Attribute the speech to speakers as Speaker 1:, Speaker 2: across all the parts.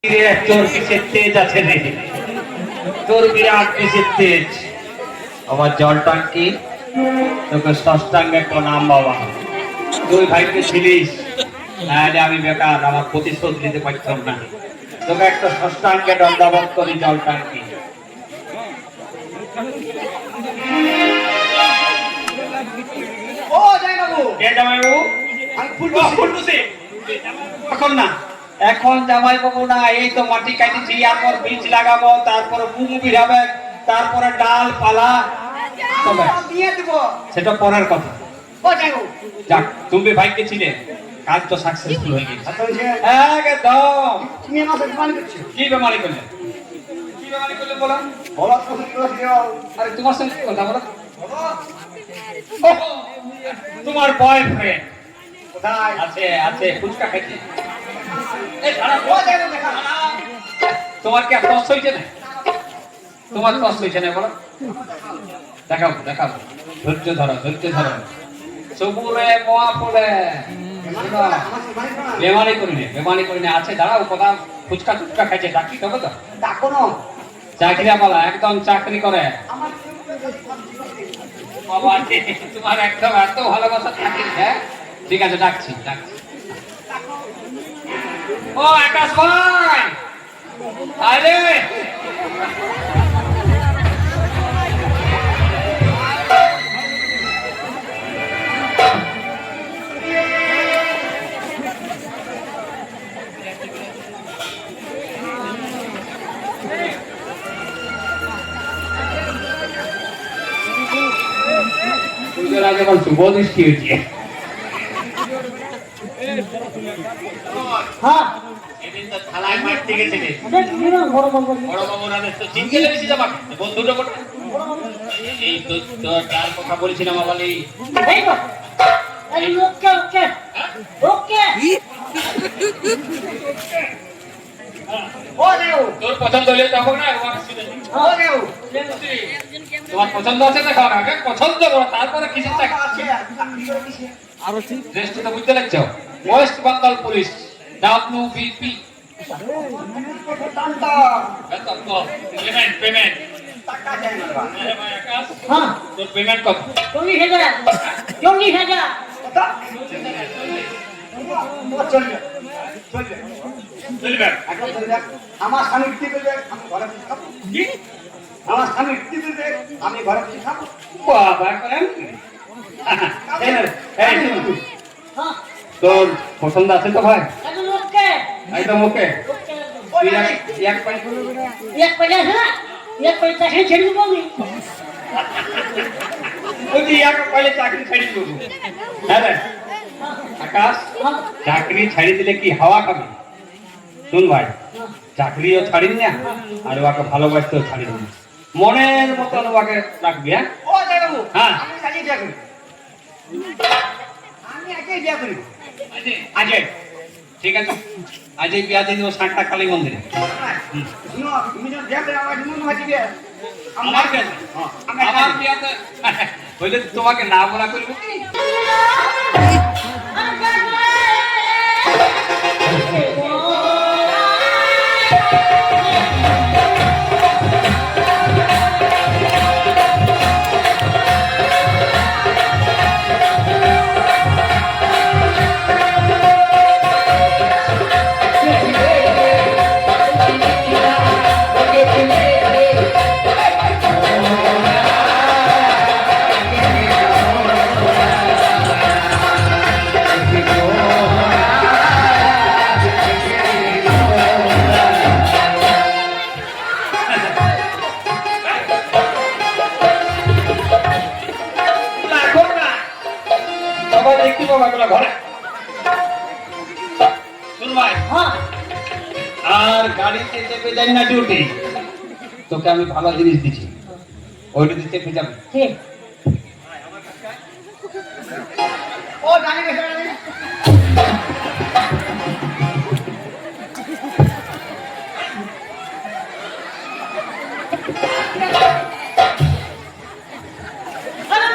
Speaker 1: তোর কিসের তেজ আছে রে? তোর বিরাট কিসের তেজ? আমার জল টাঙ্কি তোকে ষষ্ঠাঙ্গে প্রণাম বাবা। তুই ভাইকে ছিলিস, তাহলে আমি বেকার, আমার প্রতিশোধ নিতে পারতাম না। তোকে একটা ষষ্ঠাঙ্গে দণ্ডাবত করি জল টাঙ্কি।
Speaker 2: ও জামাইবাবু,
Speaker 1: কে জামাইবাবু?
Speaker 2: আমি ফুলটুসি।
Speaker 1: এখন না, এখন জামাইবাবু না, এই তো মাটি কাটিছি, এরপর বীজ লাগাবো, তারপরে মুগ বিরাবে, তারপরে ডাল পালা তবে
Speaker 2: দিয়ে দেবো।
Speaker 1: সেটা পরের কথা।
Speaker 2: ও জামাইবাবু,
Speaker 1: যাক, তুমি ভাইকে ছিলে, কাজ তো সাকসেসফুল হয়ে গেছে
Speaker 2: আচ্ছা হয়েছে।
Speaker 1: একদম।
Speaker 2: তুমি আমার সাথে পানি করছো।
Speaker 1: কি বেমারি করলে? কি বেমারি করলে বলো?
Speaker 2: বলো তো দিও।
Speaker 1: আরে তোমার সঙ্গে কি কথা বলো?
Speaker 2: বলো
Speaker 1: ওহ, তোমার বয়ফ্রেন্ড
Speaker 2: কোথায়?
Speaker 1: আছে? আছে, ফুচকা খাইছে। এই দাঁড়া,
Speaker 2: ও জামাইবাবু দেখা।
Speaker 1: তোমার কি আর কষ্ট হয়েছে না? তোমার কষ্ট হয়েছে না বলো? দেখাও দেখাও, ধৈর্য ধরো, ধৈর্য ধরো। সবুরে মোয়া পড়ে বেমানি করিনি, বেমানি করিনি। আছে, দাঁড়াও, কথা ফুচকা টুচকা খাইছে, চাকরি করবে তো?
Speaker 2: ডাকো না।
Speaker 1: চাকরিয়া বলা, একদম চাকরি করে
Speaker 2: আমার
Speaker 1: বাবা। তোমার একদম এত ভালোবাসা চাকরি। হ্যাঁ ঠিক আছে, ডাকছি ডাকছি। ও আকাশ ভাই, আরে পুজোর আগে বল শুভ দৃষ্টি হয়েছে।
Speaker 2: হ্যাঁ,
Speaker 1: এদিন তো থালায় মারতে গেছিলে,
Speaker 2: বড় বাবু।
Speaker 1: বড় বাবুরা তো সিঙ্গেল বেশি যাবা, বন্ধুটা কোটা। এই তো তোর যার কথা বলছিলাম বলি।
Speaker 2: এই তো। এই ওকে ওকে। ওকে। ও জামাইবাবু,
Speaker 1: তোর পছন্দ হলে তখন না আমার ছিল।
Speaker 2: ও জামাইবাবু।
Speaker 1: তোমার পছন্দ আছে না? খাওয়ার আগে পছন্দ করো, তারপরে কিসের চাকরি।
Speaker 2: আছে, চাকরি করে দিছে।
Speaker 1: দেশটা তো বুঝতে লাগছো, ওয়েস্ট বেঙ্গল পুলিশ, WBP।
Speaker 2: টানটা।
Speaker 1: পেমেন্ট পেমেন্ট
Speaker 2: টাকা চাই না বাবা।
Speaker 3: হ্যাঁ,
Speaker 1: তোর পেমেন্ট কত?
Speaker 3: 40,000 40,000
Speaker 2: কত? ও চলবে। চলবে।
Speaker 1: চলবে?
Speaker 2: এখন চলবে। আমার স্বামী কি করবে? আমি ঘরে বসে খাবো।
Speaker 1: কি?
Speaker 2: আমার স্বামী কি করবে? আমি ঘরে বসে খাবো।
Speaker 1: বাবা করেন। এই শুন,
Speaker 3: হ্যাঁ,
Speaker 1: তোর পছন্দ আছে তো ভাই?
Speaker 3: একদম ওকে
Speaker 1: একদম ওকে।
Speaker 3: ওকে
Speaker 2: ও
Speaker 1: তুই
Speaker 2: জামাই,
Speaker 1: এক পাই
Speaker 3: এক পয়সা আছে না এক পয়সা খেয়ে ছেড়ে দেবো আমি
Speaker 1: ওই এক পাইলে চাকরি ছাড়ি দেবো। হ্যাঁ রে আকাশ,
Speaker 3: হ্যাঁ,
Speaker 1: চাকরি ছাড়ি দিলে কি হাওয়া খাবি? শুন ভাই, চাকরিও ছাড়িন না আর ওকে ভালোবাসতেও ছাড়িন না, মনের মতন ওকে রাখবি। হ্যাঁ
Speaker 2: ও জামাইবাবু,
Speaker 1: হ্যাঁ।
Speaker 2: আমি আজই বিয়ে করি। আমি আজই বিয়ে করি।
Speaker 1: আজই ঠিক আছে, আজই বিয়া দিয়ে দেবো সাতটা কালী মন্দিরে।
Speaker 2: শুনো, তুমি যখন বিয়ে করে আমার নিমন্ত্রণ হয়েছে বিয়ে।
Speaker 1: আমার বিয়াতে? আমার বিয়াতে বললে তোমাকে না বলা করবো কি? এখন না, সবাই দেখতে পাবো এগুলো ঘরে। শুন ভাই,
Speaker 3: হ্যাঁ,
Speaker 1: আর গাড়িতে চেপে যাই না ডিউটি, তোকে আমি ভালো জিনিস দিচ্ছি, ওইটাতে চেপে যাবে।
Speaker 3: ঠিক
Speaker 2: ও জানি গেছে, জানি।
Speaker 3: আরে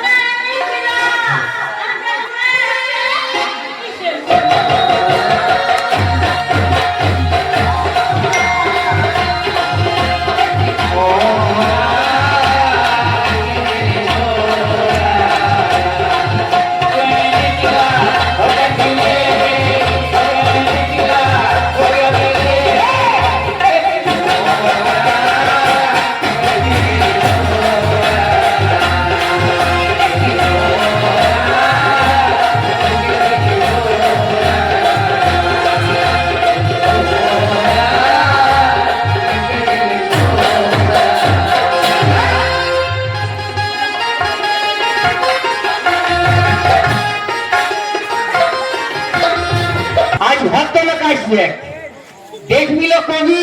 Speaker 2: আমি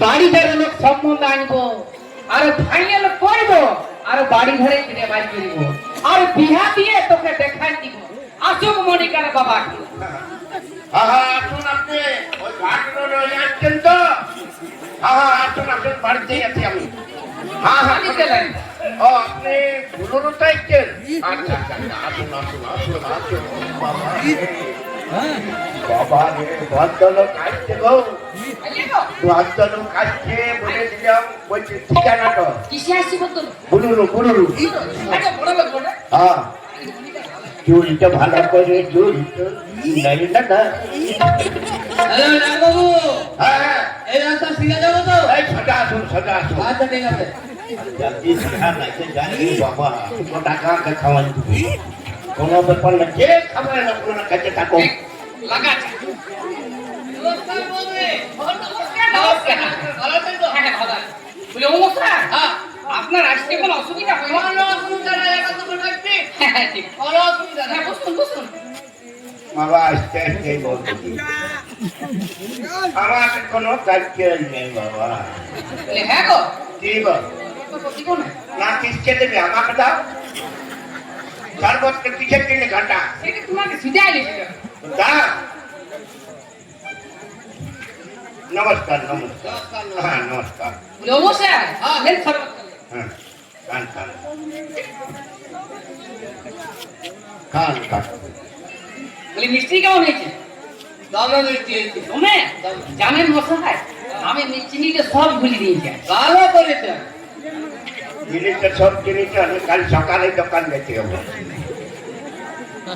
Speaker 2: বাড়িদার লোক সম্বন্ধ আনবো আর ফাইনাল করবো আর বাড়ি ঘরে কিনে বাড়ি করব আর বিহা দিয়ে তোকে দেখাই দিব আসুক মনিকার বাবা
Speaker 4: আসুন আপনি ওই ঘাট রয়ে আসছেন তো আসুন আসুন বাড়িতেই আছি আমি ও আপনি বুলুরুতে আসছেন আচ্ছা আচ্ছা আসুন আসুন আসুন আসুন বাবা রে ভদ্রলোক আসছে গো ভদ্রলোক আসছে বলে দিলাম বলছি ঠিকানা তো
Speaker 3: কিসে আসছি বলতো
Speaker 4: বুলুরু বুলুরু হ্যাঁ চুলটা ভালো করে চুল নাই না না
Speaker 2: হ্যালো নাগবাবু
Speaker 4: হ্যাঁ
Speaker 2: এই রাস্তা সিধা যাবো তো
Speaker 4: এই সোজা আসুন সোজা আসুন
Speaker 2: আচ্ছা ঠিক আছে
Speaker 4: जल्दी सिखा नहीं जाने बाबा तुमको टाका का खावन कोनो पेपर में जे खबर ना कोनो कच्चे टाको
Speaker 2: লাগা নমস্কার বলবে নমস্কার ভালো আছেন তো হ্যাঁ ভালো আছি বলে ও স্যার হ্যাঁ আপনার আসতে কোনো অসুবিধা হয় না কোনো অসুবিধা নাই একা তো রাখছি হ্যাঁ ঠিক কোনো অসুবিধা নাই বসুন বসুন
Speaker 4: बाबा आस्ते आस्ते बोलते हमारे कोनो कच्चे नहीं बाबा
Speaker 2: বলে হ্যাঁ গো
Speaker 4: की बा
Speaker 2: তো সত্যি কোন
Speaker 4: ना किसके देबे আমাকে দাও শরবত के पीछे किने घंटा
Speaker 2: সেটা তোমাকে সিধা আইছে
Speaker 4: दा नमस्कार नमस्कार हाँ नमस्कार
Speaker 2: বলে ও স্যার হ্যাঁ লেন সরবত
Speaker 4: हाँ खान खान खान खान
Speaker 2: বলে মিষ্টি কেমন হয়েছে দামে মিষ্টি হয়েছে তুমি জানেন মশাই আমি মিষ্টি নিতে সব ভুলে দিয়েছি ভালো করেছে
Speaker 4: জিনিসটা সব জিনিসটা আমি কাল সকালে দোকান গেছি ওটা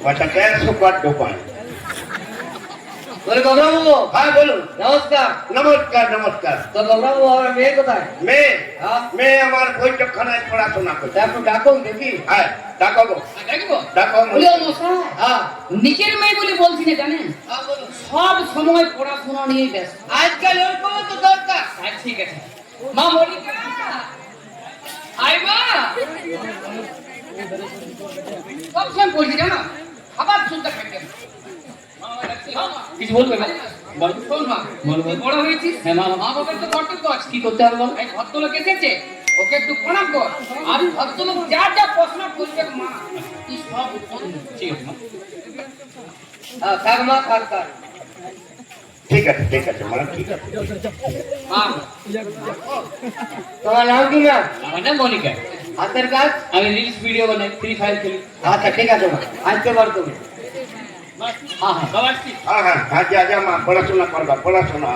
Speaker 4: 150 দোকান
Speaker 2: বলে বাবু
Speaker 4: হ্যাঁ বলুন
Speaker 2: নমস্কার
Speaker 4: নমস্কার নমস্কার
Speaker 2: তো বাবু আমার মেয়ে কোথায়
Speaker 4: মেয়ে
Speaker 2: হ্যাঁ
Speaker 4: মেয়ে আমার বৈঠকখানায় পড়াশোনা করছে
Speaker 2: একটু ডাকুন দেখি
Speaker 4: হ্যাঁ ডাকবো
Speaker 2: ডাকবো
Speaker 4: ডাকো
Speaker 2: বলে ও মশাই
Speaker 4: হ্যাঁ
Speaker 2: নিজের মেয়ে বলে বলছি না জানেন সব সময় পড়াশোনা নিয়ে ব্যস্ত আজকাল ওর কোনো তো দরকার ঠিক আছে মা মনিকা আই মা সব সময় পড়ছি জানো আবার শুনতে থাকবে কিছু বলবে না শোন মা বড় হয়েছিস হ্যাঁ মা মা বাবার তো কর্তব্য আছে কি করতে হবে বল এই ভদ্রলোক এসেছে ওকে একটু প্রণাম কর আর ভদ্রলোক যা যা প্রশ্ন করবে মা তুই সব উত্তর দিবি। ঠিক আছে মা হ্যাঁ থাক মা থাক থাক
Speaker 4: ঠিক আছে মানে ঠিক আছে
Speaker 2: মা তোমার নাম কি না আমার নাম মনিকা হাতের কাজ আমি রিলস ভিডিও বানাই ফ্রি ফায়ার খেলি আচ্ছা ঠিক আছে মা আসতে পারো তুমি হ্যাঁ হ্যাঁ বাবা আসছি
Speaker 4: হ্যাঁ হ্যাঁ হ্যাঁ যা মা পড়াশোনা করবা পড়াশোনা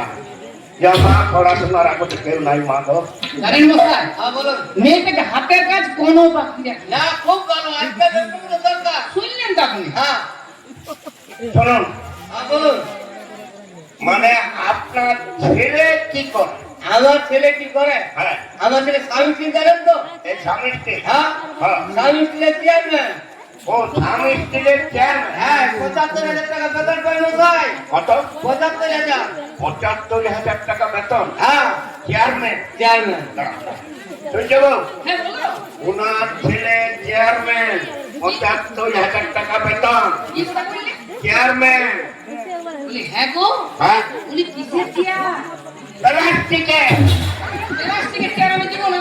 Speaker 4: যা মা পড়াশোনার আগে তো কেউ নাই মা গো
Speaker 2: জানেন মশাই হ্যাঁ বলুন মেয়েটাকে হাতের কাজ কোনো বাকি রাখি না খুব ভালো আজকাল কোনো দরকার শুনলেন তো আপনি হ্যাঁ
Speaker 4: শুনুন
Speaker 2: হ্যাঁ বলুন
Speaker 4: মানে আপনার ছেলে কি করে
Speaker 2: আমার ছেলে কি করে
Speaker 4: হ্যাঁ
Speaker 2: আমার ছেলে স্বামী স্ত্রী জানেন তো
Speaker 4: এই স্বামী স্ত্রী
Speaker 2: হ্যাঁ
Speaker 4: হ্যাঁ
Speaker 2: স্বামী স্ত্রীর চেয়ারম্যান
Speaker 4: ও স্বামী স্ত্রীর চেয়ারম্যান
Speaker 2: হ্যাঁ ৭৫,০০০ টাকা বেতন পাই মশাই
Speaker 4: কত
Speaker 2: ৭৫,০০০
Speaker 4: ৭৫,০০০ টাকা বেতন
Speaker 2: হ্যাঁ
Speaker 4: চেয়ারম্যান
Speaker 2: চেয়ারম্যান
Speaker 4: শুনছো বাবু
Speaker 2: হ্যাঁ বলো
Speaker 4: ওনার ছেলে চেয়ারম্যান ৭৫,০০০ টাকা বেতন
Speaker 2: কি কথা বললি
Speaker 4: চেয়ারম্যান
Speaker 2: বলি হ্যাঁ গো
Speaker 4: হ্যাঁ
Speaker 2: উনি কিসের চেয়ার
Speaker 4: রাষ্ট্রীকে
Speaker 2: প্লাস্টিকের চেয়ার আমি দিব না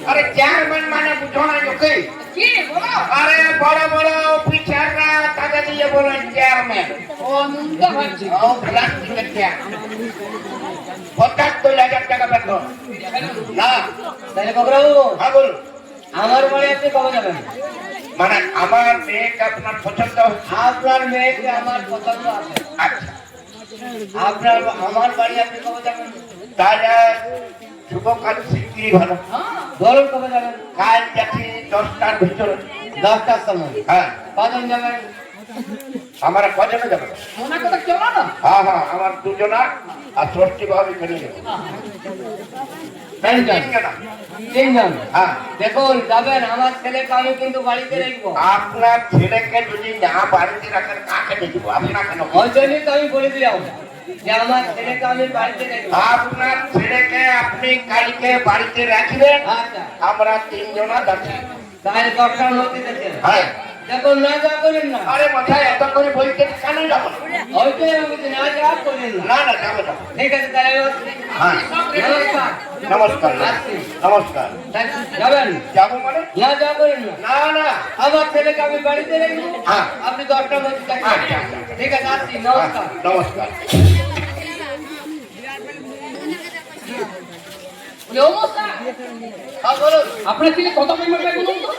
Speaker 4: আরে চেয়ারম্যান মানে বুঝো না লোকে
Speaker 2: কি বলো
Speaker 4: আরে বড় বড় অফিসাররা টাকা দিয়ে বলেন চেয়ারম্যান
Speaker 2: ও মুন্ডা ভাবছি
Speaker 4: ও প্লাস্টিকের চেয়ার ৭৫,০০০ টাকা বেতন না
Speaker 2: তাহলে বাবু
Speaker 4: হ্যাঁ বলুন
Speaker 2: আমার বাড়ি আপনি কবে যাবেন
Speaker 4: মানে আমার মেয়েকে আপনার পছন্দ
Speaker 2: আপনার মেয়েকে আমার পছন্দ আছে
Speaker 4: আচ্ছা
Speaker 2: আপনার আমার বাড়ি আপনি কবে যাবেন
Speaker 4: তাহলে শুভ কাজ শিগগিরই ভালো
Speaker 2: ধরুন কবে যাবেন
Speaker 4: কাল যাচ্ছি 10টার ভিতরে
Speaker 2: 10টার সময়
Speaker 4: হ্যাঁ
Speaker 2: কজন যাবেন
Speaker 4: আমার কজনে যাবে
Speaker 2: মনে কথা চলো না
Speaker 4: হ্যাঁ হ্যাঁ আমার দুজনা আর ষষ্ঠী ভাবে ফেলে যাবো
Speaker 2: তিনজন তিনজন
Speaker 4: হ্যাঁ
Speaker 2: দেখুন যাবেন আমার ছেলেকে আমি কিন্তু বাড়িতে রাখবো
Speaker 4: আপনার ছেলেকে যদি না বাড়িতে রাখেন কাকে দেখবো আপনাকে না
Speaker 2: ওই জন্যই তো আমি বলে দিলাম যে আমার ছেলেকে আমি বাড়িতে রাখবো
Speaker 4: আপনার ছেলেকে আপনি কালকে বাড়িতে রাখবেন
Speaker 2: আচ্ছা
Speaker 4: আমরা তিনজনা যাচ্ছি
Speaker 2: তাহলে 10টার মধ্যে দেখেন
Speaker 4: হ্যাঁ
Speaker 1: দেখো না যা করেন না।
Speaker 4: আরে মাথায় এত করে বলতে কেন যাবো না?
Speaker 1: ওইটাই আমি বলছি, না যা করেন না।
Speaker 4: না না যাবো না।
Speaker 1: ঠিক আছে তাহলে আমি আসছি।
Speaker 4: হ্যাঁ
Speaker 1: নমস্কার।
Speaker 4: নমস্কার নমস্কার।
Speaker 1: যাবেন?
Speaker 4: যাবো মানে?
Speaker 1: না যা করেন না।
Speaker 4: না না
Speaker 1: আমার ছেলেকে আমি বাড়িতে রেখে
Speaker 4: হ্যাঁ।
Speaker 1: আপনি 10টা মধ্যে চাকরি
Speaker 4: আচ্ছা,
Speaker 1: করবেন।
Speaker 4: আচ্ছা।
Speaker 1: ঠিক আছে আসছি, নমস্কার।
Speaker 4: নমস্কার।
Speaker 2: বলে, ও মশাই,
Speaker 1: হ্যাঁ বলুন।
Speaker 2: আপনার ছেলে কত পেমেন্ট পায় বলুন তো?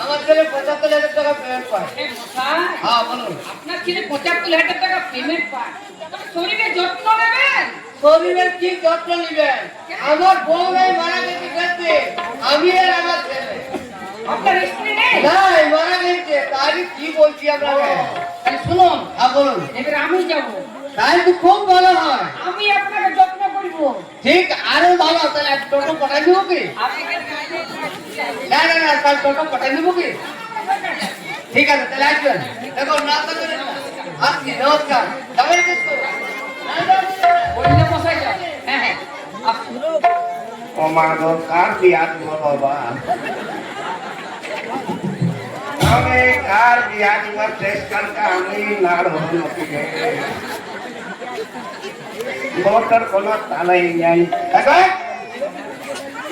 Speaker 1: আমার ছেলে 75,000 টাকা পেমেন্ট পায়।
Speaker 2: এ মশাই,
Speaker 1: হ্যাঁ বলুন।
Speaker 2: আপনার ছেলে 75,000 টাকা পেমেন্ট পায়, তবে শরীরের যত্ন নেবেন।
Speaker 1: শরীরের কি যত্ন নিবেন? আমার বউ নাই মারা গেছে গেছে, আমি আর আমার ছেলে।
Speaker 2: আপনার স্ত্রী নেই?
Speaker 1: নাই মারা গেছে, তাই কি বলছি আপনাকে?
Speaker 2: তাহলে শুনুন,
Speaker 1: হ্যাঁ বলুন।
Speaker 2: এবার আমি যাব,
Speaker 1: তাই তো খুব ভালো হয়।
Speaker 2: আমি আপনাকে যত্ন করব।
Speaker 1: ঠিক আরো ভালো, তাহলে এক টোটো পাঠাই দেবো কি? না না না, তাহলে টোটো পাঠাই দেবো কি? ঠিক আছে তাহলে আসবেন। দেখো না তো করেন না। আসছি, নমস্কার। যাবেন কিন্তু? না, না, না।
Speaker 2: বললে মশাই যাও। হ্যাঁ হ্যাঁ আসুন।
Speaker 4: ও মা গো কার বিয়া দিব বাবা? আমি কার বিয়া দিব চেষ্টা আমি নাড় হলো মোটর কোনো তালাই নাই।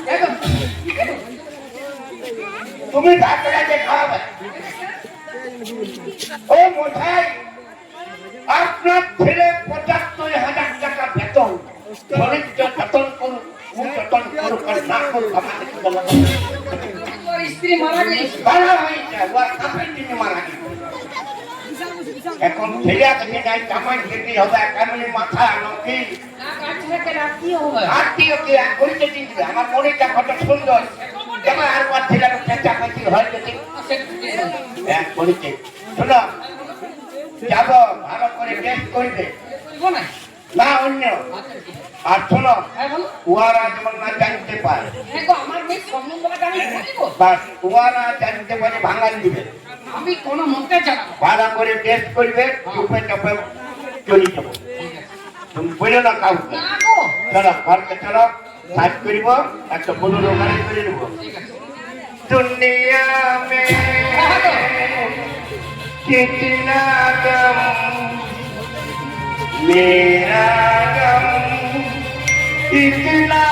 Speaker 4: দেখো, তুমি ডাক্তারকে খাওয়াবে। ও মশাই, আপনার ছেলে 75,000 টাকা বেতন, শরীর যতন করুক, মুখ যতন করুক আর না করুক, আমাকে কি বলবো?
Speaker 2: তোর স্ত্রী মারা গেছে।
Speaker 4: ভালো হয়েছে, ও কাপের দিনে মারা গেছে। এখন ছেলে আছে নাই, জামাই খেতে হবে, এমনি মাথা নকি
Speaker 2: না কাছে থেকে রাখতে হবে।
Speaker 4: আত্মীয়কে এক করিতে দিবে। আমার মনিটা কত সুন্দর, জামাই আর আমার ছেলেকে চেঁচামেচি হয় যদি এক করিতে। শোনো, যাবো ভালো করে টেস্ট করবে,
Speaker 2: বলবো না?
Speaker 4: না অন্য।
Speaker 2: আচ্ছা, ঠিক আছে।
Speaker 4: আর শোনো,
Speaker 2: হ্যাঁ বলো।
Speaker 4: উহারা যেমন না জানতে পারে,
Speaker 2: হ্যাঁ গো, আমার মেয়ে সম্বন্ধটা আমি বলিব।
Speaker 4: বাস উহারা জানতে পারে ভাঙান দিবে।
Speaker 2: আমি কোনো মন্ত্রে জানাবো।
Speaker 4: ভালো করে টেস্ট করবে, চুপে চাপে চলে যাবো। তুমি বলো না কাউকে।
Speaker 2: না গো।
Speaker 4: চলো ঘরকে চলো, সাজ করিব, একটা বলুন ওখানে করে নেব।
Speaker 2: ঠিক আছে।
Speaker 4: दुनिया में कितना गम, मेरा गम इतना